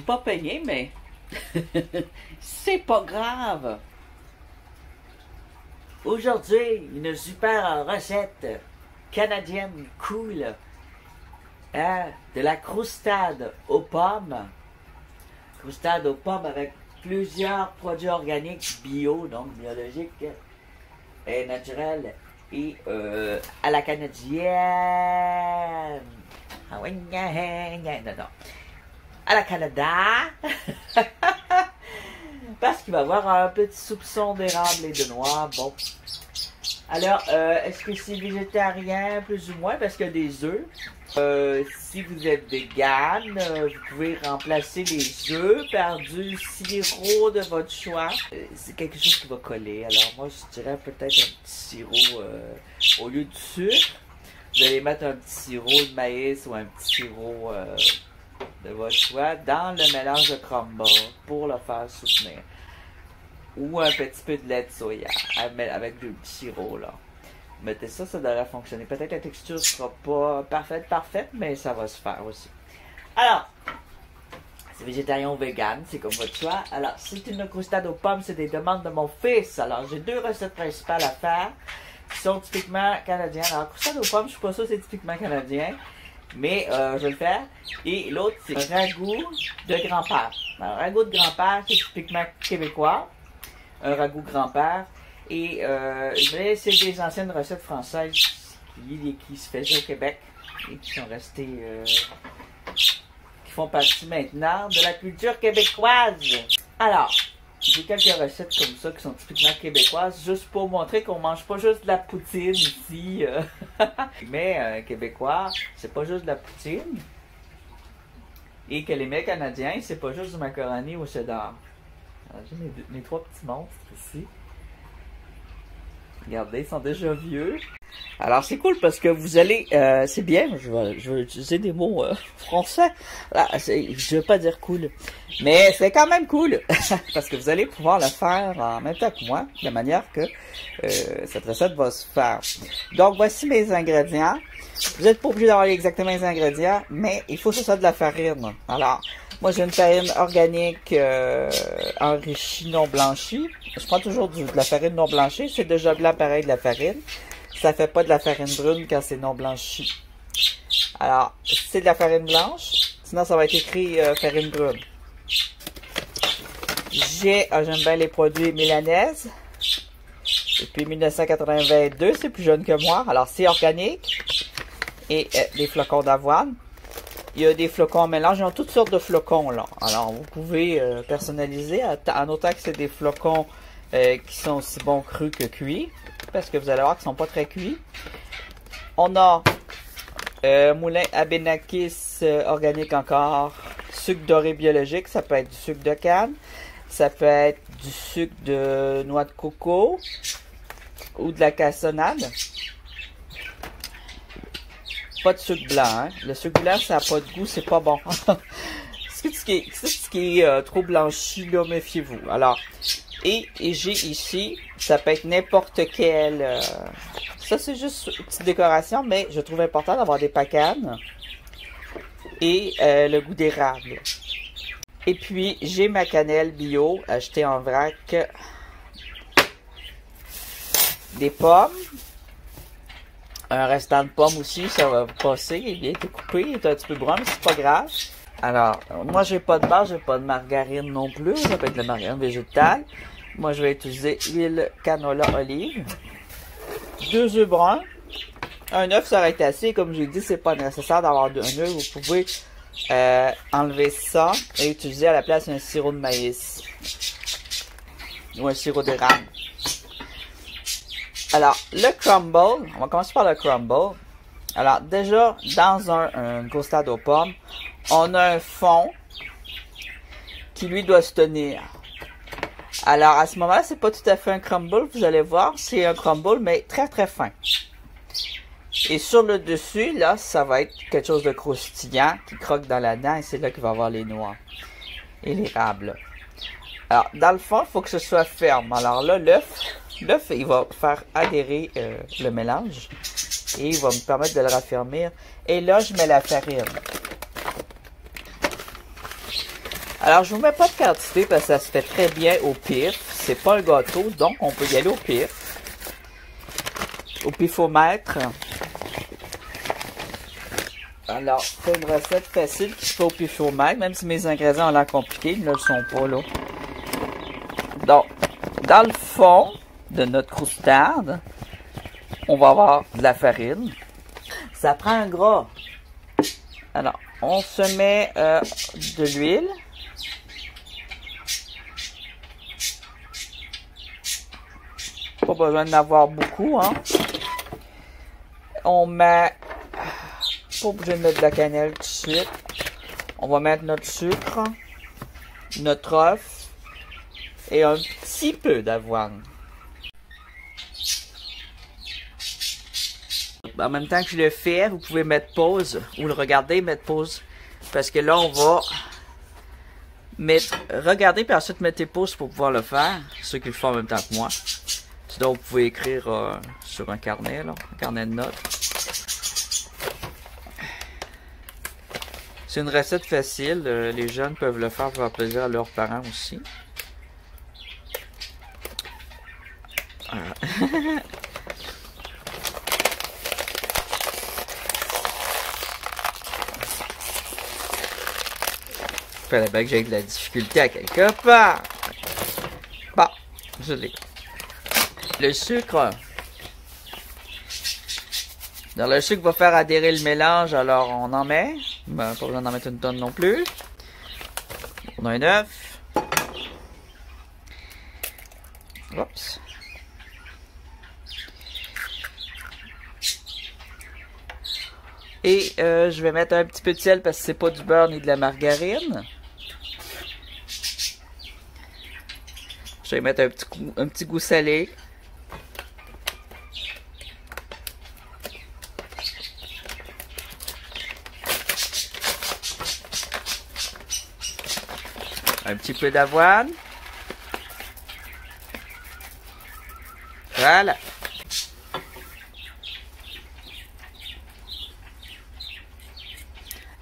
pas payé, mais c'est pas grave. Aujourd'hui, une super recette canadienne cool. Hein? De la croustade aux pommes. Croustade aux pommes avec plusieurs produits organiques bio, donc biologiques et naturels. Et à la canadienne. Ah oui, non. À la Canada. Parce qu'il va y avoir un petit soupçon d'érable et de noix. Bon. Alors, est-ce que c'est végétarien, plus ou moins, parce qu'il y a des œufs? Si vous êtes vegan, vous pouvez remplacer les œufs par du sirop de votre choix. C'est quelque chose qui va coller. Alors, moi, je dirais peut-être un petit sirop au lieu de sucre. Vous allez mettre un petit sirop de maïs ou un petit sirop de votre choix dans le mélange de crumble pour le faire soutenir. Ou un petit peu de lait de soya avec du sirop, là. Mettez ça, ça devrait fonctionner. Peut-être la texture ne sera pas parfaite, mais ça va se faire aussi. Alors, c'est végétarien ou vegan, c'est comme votre choix. Alors, c'est une croustade aux pommes, c'est des demandes de mon fils. Alors, j'ai deux recettes principales à faire qui sont typiquement canadiennes. Alors, croustade aux pommes, je suis pas sûre que c'est typiquement canadien, mais je vais le faire. Et l'autre, c'est un ragoût de grand-père. Alors, un ragoût de grand-père, c'est typiquement québécois. Un ragoût grand-père. Et mais c'est des anciennes recettes françaises qui se faisaient au Québec et qui sont restées, qui font partie maintenant de la culture québécoise. Alors, j'ai quelques recettes comme ça qui sont typiquement québécoises, juste pour montrer qu'on mange pas juste de la poutine ici. Mais québécois, c'est pas juste de la poutine. Et que les mets canadiens, c'est pas juste du macaroni au cheddar. J'ai mes trois petits monstres ici. Regardez, ils sont déjà vieux. Alors, c'est cool parce que vous allez... c'est bien, je vais utiliser des mots français. Là, je veux pas dire cool. Mais c'est quand même cool. Parce que vous allez pouvoir le faire en même temps que moi. De manière que cette recette va se faire. Donc, voici mes ingrédients. Vous n'êtes pas obligé d'avoir exactement les ingrédients. Mais il faut que ce soit de la farine. Alors... Moi, j'ai une farine organique enrichie non blanchie. Je prends toujours de la farine non blanchie. C'est déjà blanc pareil de la farine. Ça fait pas de la farine brune quand c'est non blanchi. Alors, c'est de la farine blanche. Sinon, ça va être écrit farine brune. J'aime bien les produits Milanaises. Depuis 1982, c'est plus jeune que moi. Alors, c'est organique. Et des flocons d'avoine. Il y a des flocons en mélange, ils ont toutes sortes de flocons là. Alors vous pouvez personnaliser en autant que c'est des flocons qui sont aussi bons crus que cuits. Parce que vous allez voir qu'ils ne sont pas très cuits. On a moulin à Benakis organique encore. Sucre doré biologique, ça peut être du sucre de canne. Ça peut être du sucre de noix de coco. Ou de la cassonade. Pas de sucre blanc, hein. Le sucre blanc, ça n'a pas de goût, c'est pas bon. Ce qui est trop blanchi, là, méfiez-vous. Alors, et j'ai ici, ça peut être n'importe quel... ça, c'est juste une petite décoration, mais je trouve important d'avoir des pacanes. Et le goût d'érable. Et puis, j'ai ma cannelle bio, achetée en vrac. Des pommes. Un restant de pommes aussi, ça va passer. Il a été coupé, il est un petit peu brun, mais c'est pas grave. Alors, moi, j'ai pas de beurre, j'ai pas de margarine non plus. Ça peut être de la margarine végétale. Moi, je vais utiliser huile canola olive. 2 œufs bruns. Un œuf, ça aurait été assez. Comme je l'ai dit, c'est pas nécessaire d'avoir un œuf. Vous pouvez enlever ça et utiliser à la place un sirop de maïs. Ou un sirop d'érable. Alors, le crumble, on va commencer par le crumble. Alors, déjà, dans une croustade aux pommes, on a un fond qui, lui, doit se tenir. Alors, à ce moment-là, c'est pas tout à fait un crumble, vous allez voir, c'est un crumble, mais très, très fin. Et sur le dessus, là, ça va être quelque chose de croustillant qui croque dans la dent, et c'est là qu'il va y avoir les noix et l'érable. Alors, dans le fond, il faut que ce soit ferme. Alors là, l'œuf, il va faire adhérer le mélange et il va me permettre de le raffermir. Et là, je mets la farine. Alors, je vous mets pas de quantité parce que ça se fait très bien au pif. C'est pas un gâteau, donc on peut y aller au pif. Au pifomètre. Alors, c'est une recette facile qui se fait au pifomètre, même si mes ingrédients ont l'air compliqués, ils ne le sont pas, là. Donc, dans le fond de notre croustade, on va avoir de la farine. Ça prend un gras. Alors, on se met de l'huile. Pas besoin d'en avoir beaucoup, hein. On met... Pas obligé de mettre de la cannelle tout de suite. On va mettre notre sucre, notre œuf et un petit peu d'avoine. En même temps que je le fais, vous pouvez mettre pause ou le regarder, mettre pause. Parce que là, on va mettre... Regardez, puis ensuite mettez pause pour pouvoir le faire. Ceux qui le font en même temps que moi. Sinon, vous pouvez écrire sur un carnet, là, un carnet de notes. C'est une recette facile. Les jeunes peuvent le faire pour faire plaisir à leurs parents aussi. Voilà. Fallait bien que j'ai de la difficulté à quelque part. Bon, je l'ai. Le sucre. Dans le sucre va faire adhérer le mélange, alors on en met. Ben, pas besoin d'en mettre une tonne non plus. On a un œuf. Oups. Et je vais mettre un petit peu de sel parce que c'est pas du beurre ni de la margarine. Je vais mettre un petit goût salé. Un petit peu d'avoine. Voilà.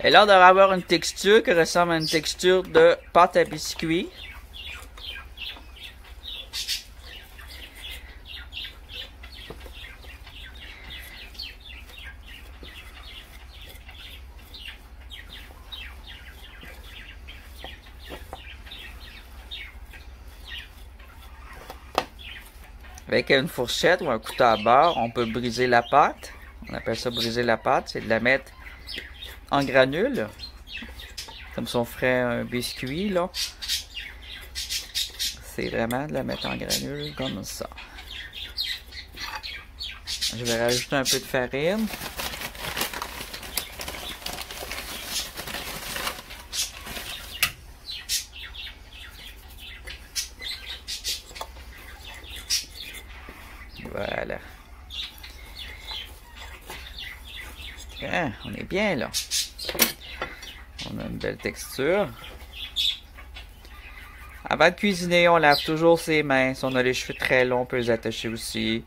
Et là, on devrait avoir une texture qui ressemble à une texture de pâte à biscuit. Avec une fourchette ou un couteau à beurre, on peut briser la pâte. On appelle ça briser la pâte, c'est de la mettre en granules. Comme si on ferait un biscuit, là. C'est vraiment de la mettre en granules comme ça. Je vais rajouter un peu de farine. Voilà. Ah, on est bien là. On a une belle texture. Avant de cuisiner, on lave toujours ses mains. Si on a les cheveux très longs, on peut les attacher aussi.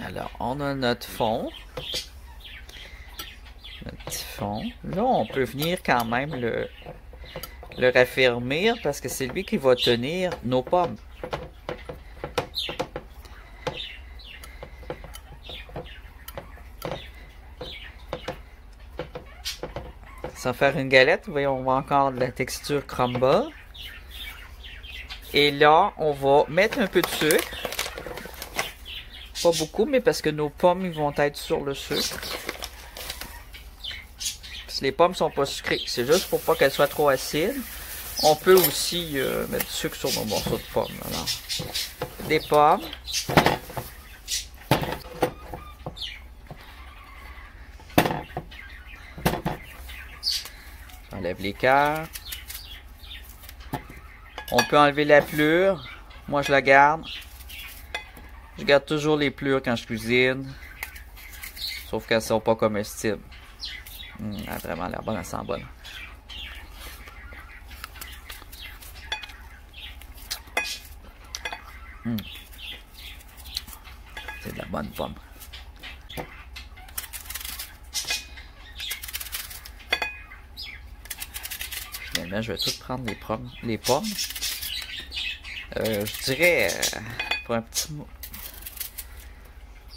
Alors, on a notre fond. Notre petit fond. Là, on peut venir quand même le raffermir parce que c'est lui qui va tenir nos pommes. Sans faire une galette, vous voyez, on voit encore de la texture crumble. Et là, on va mettre un peu de sucre. Pas beaucoup, mais parce que nos pommes ils vont être sur le sucre. Parce que les pommes sont pas sucrées. C'est juste pour pas qu'elles soient trop acides. On peut aussi mettre du sucre sur nos morceaux de pommes. Alors, des pommes. J'enlève les cœurs. On peut enlever la pelure. Moi, je la garde. Je garde toujours les pelures quand je cuisine. Sauf qu'elles ne sont pas comestibles. Elle a vraiment l'air bonne, elle sent bonne. C'est de la bonne pomme. finalement, je vais tout prendre les pommes. Je dirais, pour un petit mot.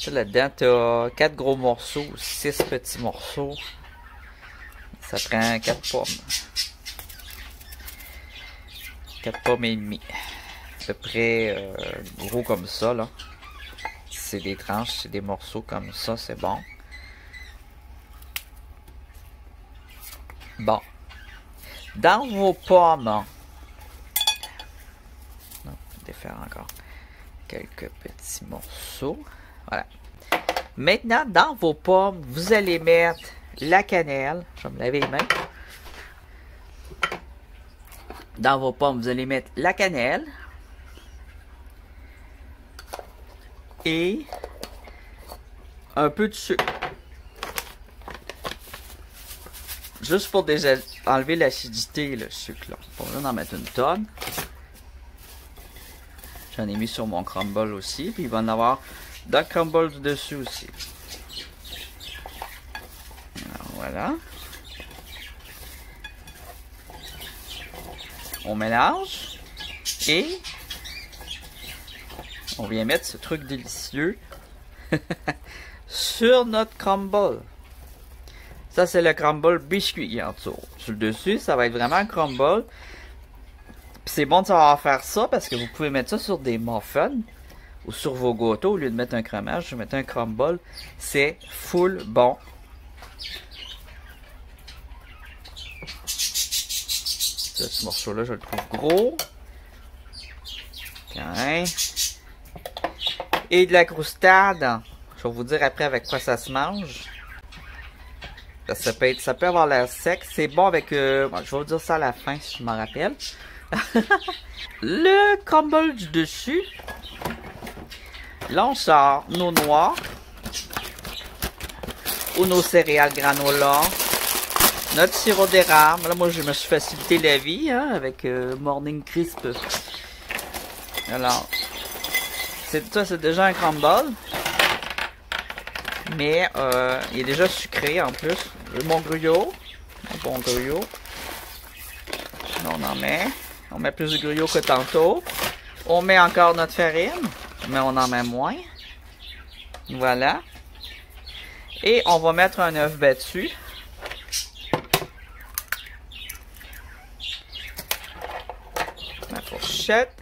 Là-dedans, tu as 4 gros morceaux, 6 petits morceaux. Ça prend 4 pommes. 4 pommes et demie. À peu près gros comme ça, là. C'est des tranches, c'est des morceaux comme ça, c'est bon. Bon. Dans vos pommes, on va défaire encore quelques petits morceaux. Voilà. Maintenant, dans vos pommes, vous allez mettre la cannelle. Je vais me laver les mains. Dans vos pommes, vous allez mettre la cannelle. Et un peu de sucre. Juste pour déjà enlever l'acidité, le sucre. Là. Pas besoin d'en mettre une tonne. J'en ai mis sur mon crumble aussi. Puis il va en avoir dans le crumble du dessus aussi. Alors, voilà. On mélange. Et on vient mettre ce truc délicieux sur notre crumble. Ça, c'est le crumble biscuit en dessous. Sur le dessus, ça va être vraiment un crumble. Puis c'est bon de savoir faire ça parce que vous pouvez mettre ça sur des muffins ou sur vos gâteaux. Au lieu de mettre un fromage, vous mettez un crumble. C'est full bon. Ce morceau-là, je le trouve gros. Okay. Et de la croustade. Je vais vous dire après avec quoi ça se mange. Ça peut avoir l'air sec. C'est bon avec... je vais vous dire ça à la fin si je m'en rappelle. Le crumble du dessus. Là, on sort nos noix. Ou nos céréales granola. Notre sirop d'érable. Là, moi, je me suis facilité la vie hein, avec Morning Crisp. Alors, ça, c'est déjà un crumble. Mais il est déjà sucré en plus. Mon gruyot. Un bon gruyot. Là, on en met. On met plus de gruyot que tantôt. On met encore notre farine. Mais on en met moins. Voilà. Et on va mettre un œuf battu. Ma fourchette.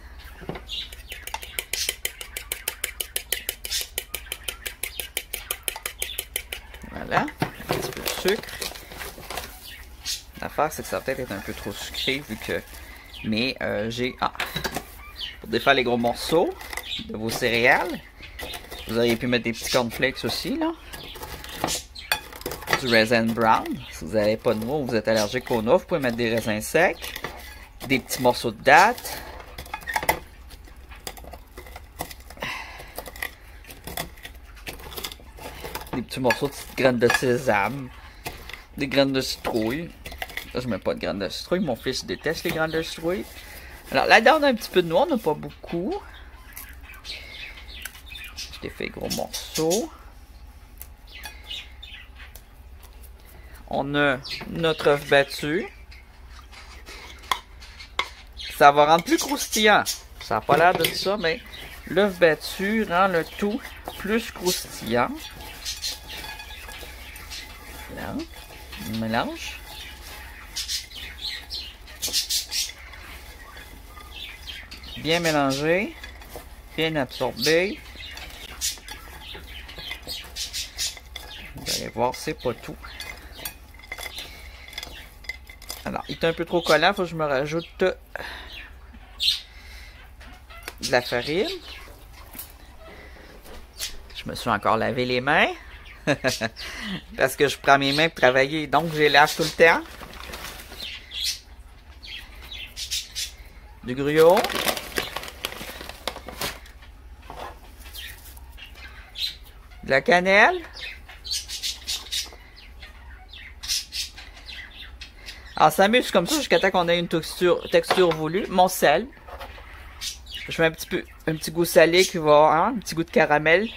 Voilà, un petit peu de sucre. L'affaire, c'est que ça va peut-être être un peu trop sucré vu que... Mais j'ai... Ah! Pour défaire les gros morceaux de vos céréales, vous auriez pu mettre des petits cornflakes aussi, là. Du raisin brown. Si vous n'avez pas de noix ou vous êtes allergique aux noix, vous pouvez mettre des raisins secs. Des petits morceaux de dattes. Des petits morceaux de graines de sésame. Des graines de citrouille. Là, je mets pas de graines de citrouille. Mon fils déteste les graines de citrouille. Alors, là-dedans, on a un petit peu de noix. On n'a pas beaucoup. Je l'ai fait gros morceaux. On a notre œuf battu. Ça va rendre plus croustillant. Ça n'a pas l'air de ça, mais l'œuf battu rend le tout plus croustillant. Là, on mélange. Bien mélangé. Bien absorbé. Vous allez voir, c'est pas tout. Alors, il est un peu trop collant, il faut que je me rajoute de la farine. Je me suis encore lavé les mains. Parce que je prends mes mains pour travailler, donc je les lave tout le temps. Du gruyot. De la cannelle. Alors, ça m'amuse comme ça jusqu'à temps qu'on ait une texture voulue. Mon sel. Je mets un petit goût salé qui va, hein, un petit goût de caramel.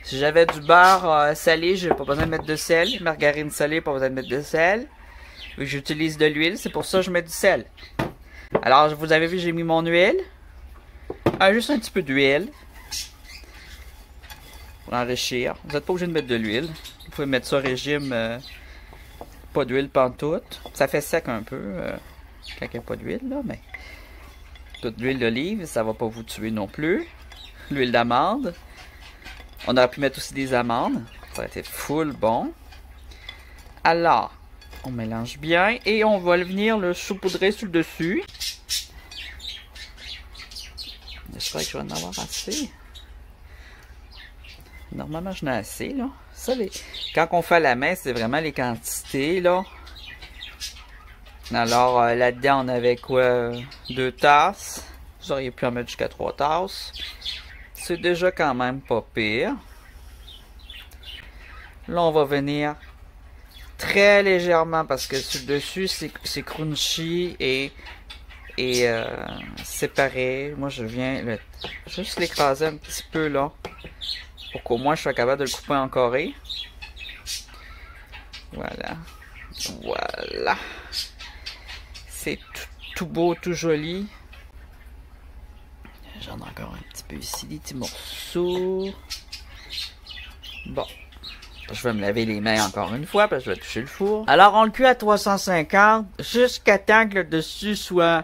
Si j'avais du beurre salé, j'ai pas besoin de mettre de sel. Margarine salée, pas besoin de mettre de sel. J'utilise de l'huile, c'est pour ça que je mets du sel. Alors, vous avez vu, j'ai mis mon huile. Juste un petit peu d'huile. Pour enrichir. Vous n'êtes pas obligé de mettre de l'huile. Vous pouvez mettre ça au régime, pas d'huile pantoute. Ça fait sec un peu quand il n'y a pas d'huile, là, mais toute l'huile d'olive, ça va pas vous tuer non plus. L'huile d'amande. On aurait pu mettre aussi des amandes. Ça aurait été full bon. Alors, on mélange bien et on va venir le saupoudrer sur le dessus. J'espère que je vais en avoir assez. Normalement, j'en ai assez, là. Ça, quand on fait à la main, c'est vraiment les quantités, là. Alors, là-dedans, on avait quoi? 2 tasses. Vous auriez pu en mettre jusqu'à 3 tasses. C'est déjà quand même pas pire. Là, on va venir très légèrement parce que sur le dessus, c'est crunchy et séparé. Moi, je viens juste l'écraser un petit peu, là. Pour qu'au moins je sois capable de le couper en carré. Voilà. Voilà. C'est tout beau, tout joli. J'en ai encore un petit peu ici, des petits morceaux. Bon. Je vais me laver les mains encore une fois parce que je vais toucher le four. Alors on le cuit à 350 jusqu'à temps que le dessus soit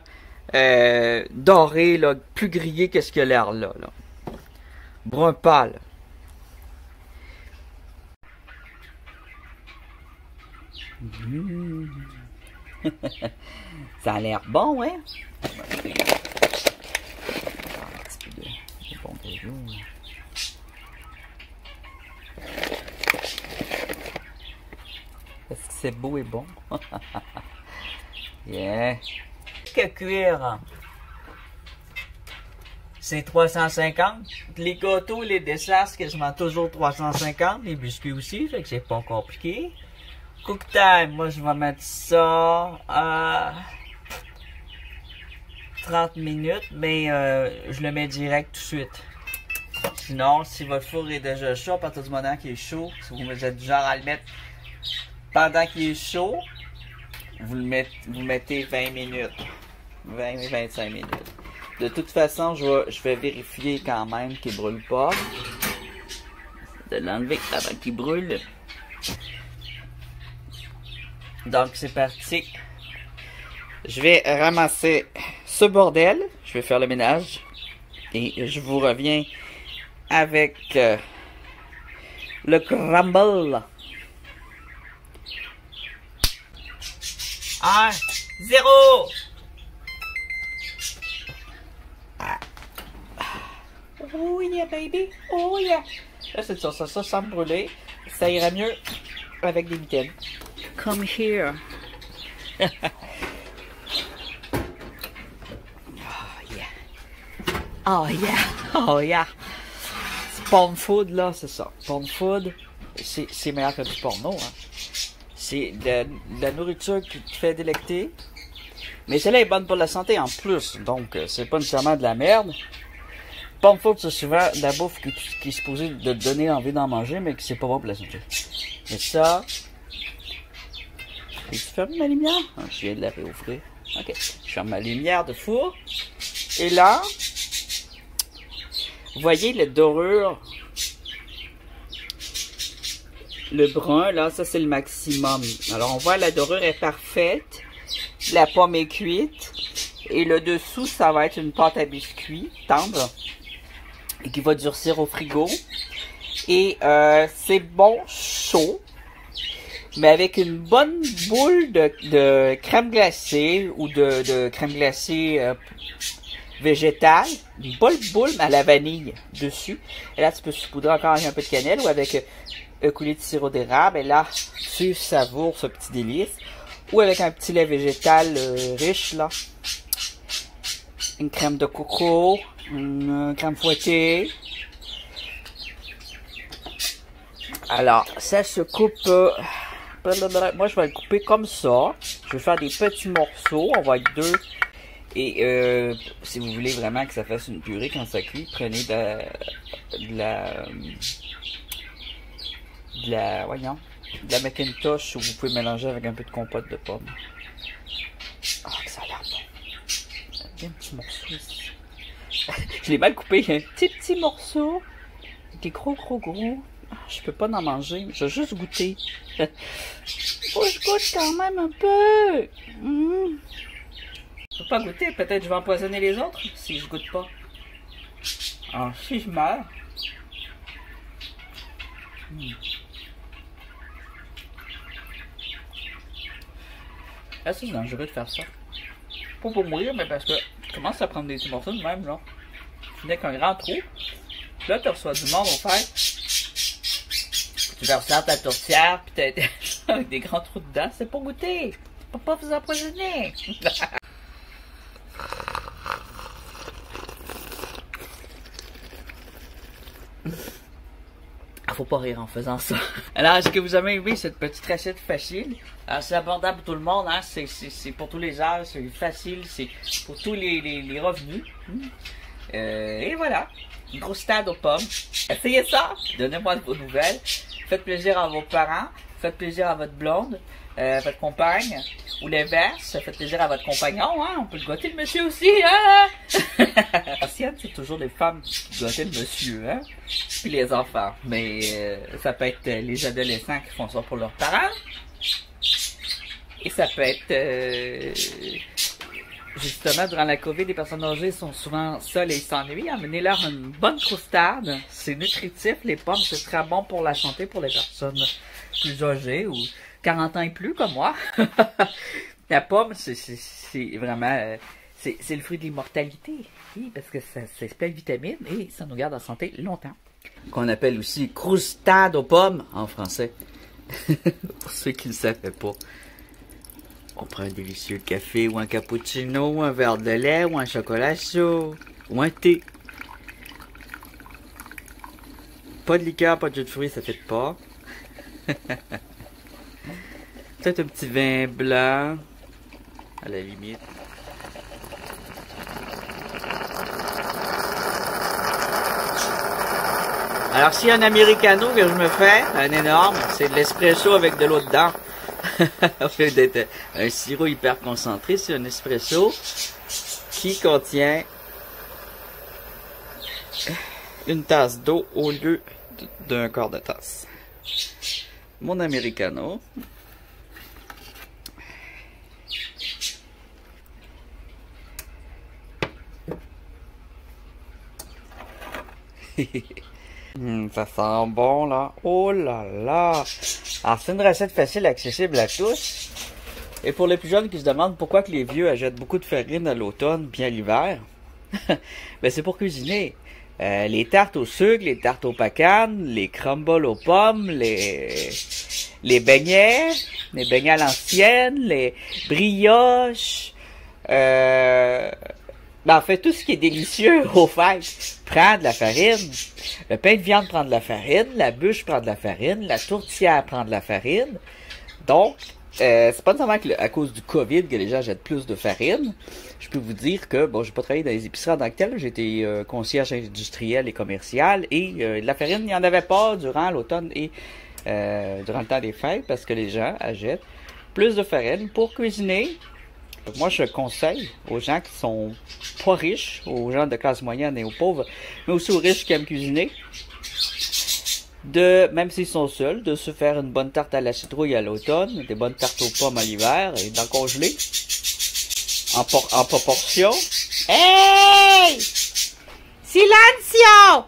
doré, là, plus grillé que ce qu'il a l'air là. Brun pâle. Ça a l'air bon, hein? Un petit peu de bon gruyot. Est-ce que c'est beau et bon? Yeah! Que cuire? C'est 350. Les gâteaux, les desserts, c'est quasiment toujours 350. Les biscuits aussi, fait que c'est pas compliqué. Cook time, moi je vais mettre ça à 30 minutes, mais je le mets direct tout de suite. Sinon, si votre four est déjà chaud, à partir du moment qu'il est chaud, si vous êtes du genre à le mettre pendant qu'il est chaud, vous mettez 20 minutes. 20 et 25 minutes. De toute façon, je vais vérifier quand même qu'il ne brûle pas. De l'enlever avant qu'il brûle. Donc c'est parti. Je vais ramasser ce bordel. Je vais faire le ménage. Et je vous reviens avec le crumble. 1, 0. Oh yeah baby. Oh yeah. Là c'est ça sans brûler. Ça ira mieux avec des mitaines. Come here. Oh yeah. Oh yeah. Oh yeah. Porn food là, c'est ça. Porn food, c'est meilleur que du porno. Hein. C'est de la nourriture qui te fait délecter. Mais celle-là est bonne pour la santé en plus. Donc c'est pas nécessairement de la merde. Porn food, c'est souvent de la bouffe qui est supposée de te donner envie d'en manger, mais qui c'est pas bon pour la santé. Mais ça. Tu fermes ma lumière? Ah, je viens de la réouvrir. Ok. Je ferme ma lumière de four. Et là, vous voyez la dorure, le brun, là, ça c'est le maximum. Alors on voit la dorure est parfaite. La pomme est cuite. Et le dessous, ça va être une pâte à biscuits tendre. Et qui va durcir au frigo. Et c'est bon chaud. Mais avec une bonne boule de crème glacée ou de crème glacée végétale, une bonne boule à la vanille dessus. Et là, tu peux saupoudrer encore avec un peu de cannelle ou avec un coulis de sirop d'érable. Et là, tu savoures ce petit délice. Ou avec un petit lait végétal riche, là. Une crème de coco, une crème fouettée. Alors, ça se coupe... moi, je vais le couper comme ça. Je vais faire des petits morceaux. On va être 2. Et si vous voulez vraiment que ça fasse une purée quand ça cuit, prenez de la voyons, de la Macintosh où vous pouvez mélanger avec un peu de compote de pommes. Ah, que ça a l'air bon. Il y a un petit morceau ici. Je l'ai mal coupé, il y a un petit morceau. Des gros. Ah, je peux pas en manger, je vais juste goûter. Faut que je goûte quand même un peu. Je peux pas goûter, peut-être je vais empoisonner les autres si je goûte pas. Ah, si je meurs. Ah, c'est dangereux de faire ça. Pas pour mourir, mais parce que tu commences à prendre des petits morceaux de même, là. Tu finis avec un grand trou. Puis là, tu reçois du monde au fait. Tu verses ça ta tourtière, puis t'as avec des grands trous dedans. C'est pour goûter. C'est pour pas vous empoisonner. Faut pas rire en faisant ça. Alors, est-ce que vous avez aimé cette petite recette facile? Alors, c'est abordable pour tout le monde, hein? C'est pour tous les âges, c'est facile, c'est pour tous les revenus. Et voilà, une grosse stade aux pommes. Essayez ça, donnez-moi vos nouvelles. Faites plaisir à vos parents, faites plaisir à votre blonde, votre compagne, ou l'inverse, faites plaisir à votre compagnon, hein? On peut le gâter le monsieur aussi, hein? Ancienne, c'est toujours les femmes qui gâtent le monsieur, hein? Puis les enfants. Mais ça peut être les adolescents qui font ça pour leurs parents. Et ça peut être... justement, durant la COVID, les personnes âgées sont souvent seules et ils s'ennuient. Amenez-leur une bonne croustade. C'est nutritif. Les pommes, c'est très bon pour la santé pour les personnes plus âgées ou 40 ans et plus, comme moi. La pomme, c'est vraiment... c'est le fruit de l'immortalité. Oui, parce que c'est plein de vitamines et ça nous garde en santé longtemps. Qu'on appelle aussi croustade aux pommes en français. Pour ceux qui ne le savaient pas. On prend un délicieux café ou un cappuccino ou un verre de lait ou un chocolat chaud ou un thé. Pas de liqueur, pas de jus de fruits, ça fait pas. Peut-être un petit vin blanc à la limite. Alors, s'il y a un americano que je me fais, un énorme, c'est de l'espresso avec de l'eau dedans. Au lieu d'être un sirop hyper concentré, c'est un espresso qui contient une tasse d'eau au lieu d'un quart de tasse. Mon americano. Ça sent bon là. Oh là là. Alors c'est une recette facile, accessible à tous. Et pour les plus jeunes qui se demandent pourquoi que les vieux achètent beaucoup de farine à l'automne bien l'hiver, ben c'est pour cuisiner. Les tartes au sucre, les tartes aux pacanes, les crumbles aux pommes, les beignets à l'ancienne, les brioches, ben, en fait, tout ce qui est délicieux au fait prend de la farine. Le pain de viande prend de la farine, la bûche prend de la farine, la tourtière prend de la farine. Donc, c'est pas nécessairement à cause du COVID que les gens jettent plus de farine. Je peux vous dire que, bon, j'ai pas travaillé dans les épiceries en tant que tel, j'ai été concierge industriel et commercial, et de la farine, il n'y en avait pas durant l'automne et durant le temps des fêtes, parce que les gens achètent plus de farine pour cuisiner. Donc moi, je conseille aux gens qui sont pas riches, aux gens de classe moyenne et aux pauvres, mais aussi aux riches qui aiment cuisiner, même s'ils sont seuls, de se faire une bonne tarte à la citrouille à l'automne, des bonnes tartes aux pommes à l'hiver et d'en congeler en proportion. Hey! Silencio!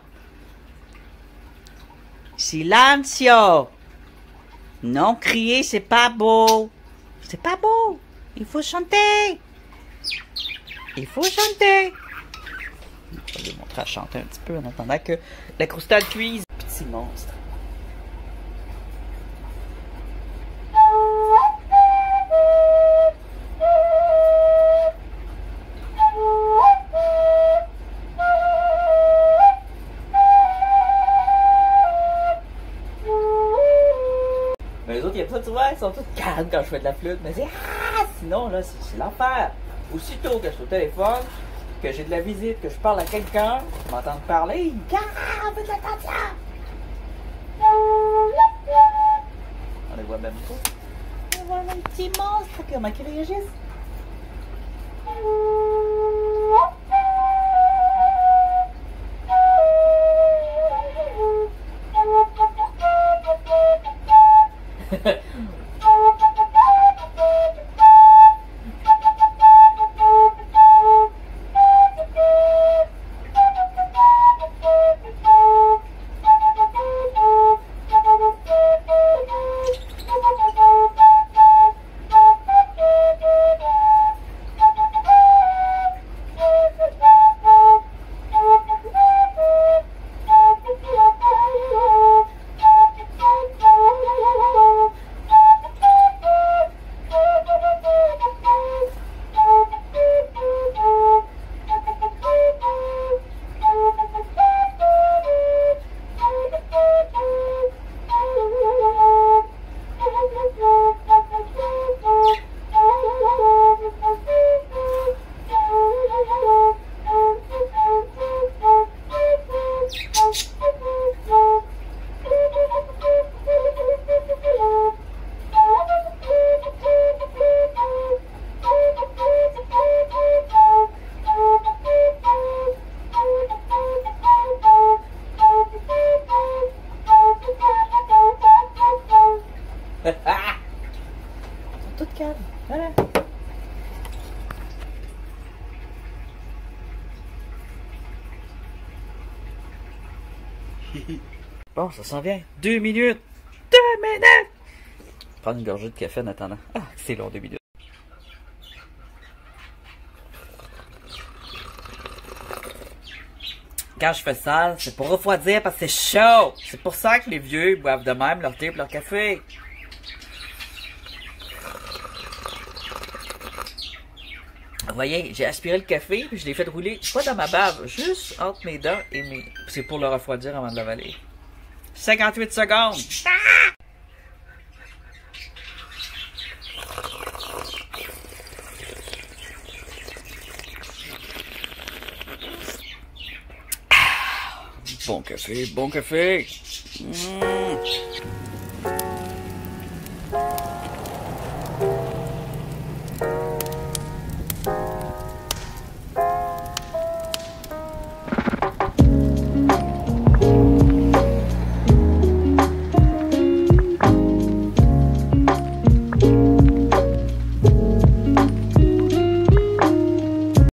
Silencio! Non crier, c'est pas beau. C'est pas beau. Il faut chanter. Il faut chanter. Je vais vous montrer à chanter un petit peu en attendant que la croustade cuise. Petit monstre. Mais les autres, ils aiment ça, tu vois, ils sont tous calmes quand je fais de la flûte. Mais c'est sinon, là, c'est l'enfer. Aussitôt que je suis au téléphone, que j'ai de la visite, que je parle à quelqu'un, je m'entends parler, ils me faites attention! le voit même pas. On voit un petit monstre, comment il réagisse. Tout calme, voilà. Bon, ça s'en vient. 2 minutes. 2 minutes. Prendre une gorgée de café en attendant. Ah, c'est long, 2 minutes. Quand je fais ça, c'est pour refroidir parce que c'est chaud. C'est pour ça que les vieux boivent de même leur thé et leur café. Vous voyez, j'ai aspiré le café puis je l'ai fait rouler, pas dans ma bave, juste entre mes dents et mes... C'est pour le refroidir avant de l'avaler. 58 secondes. Bon café, bon café.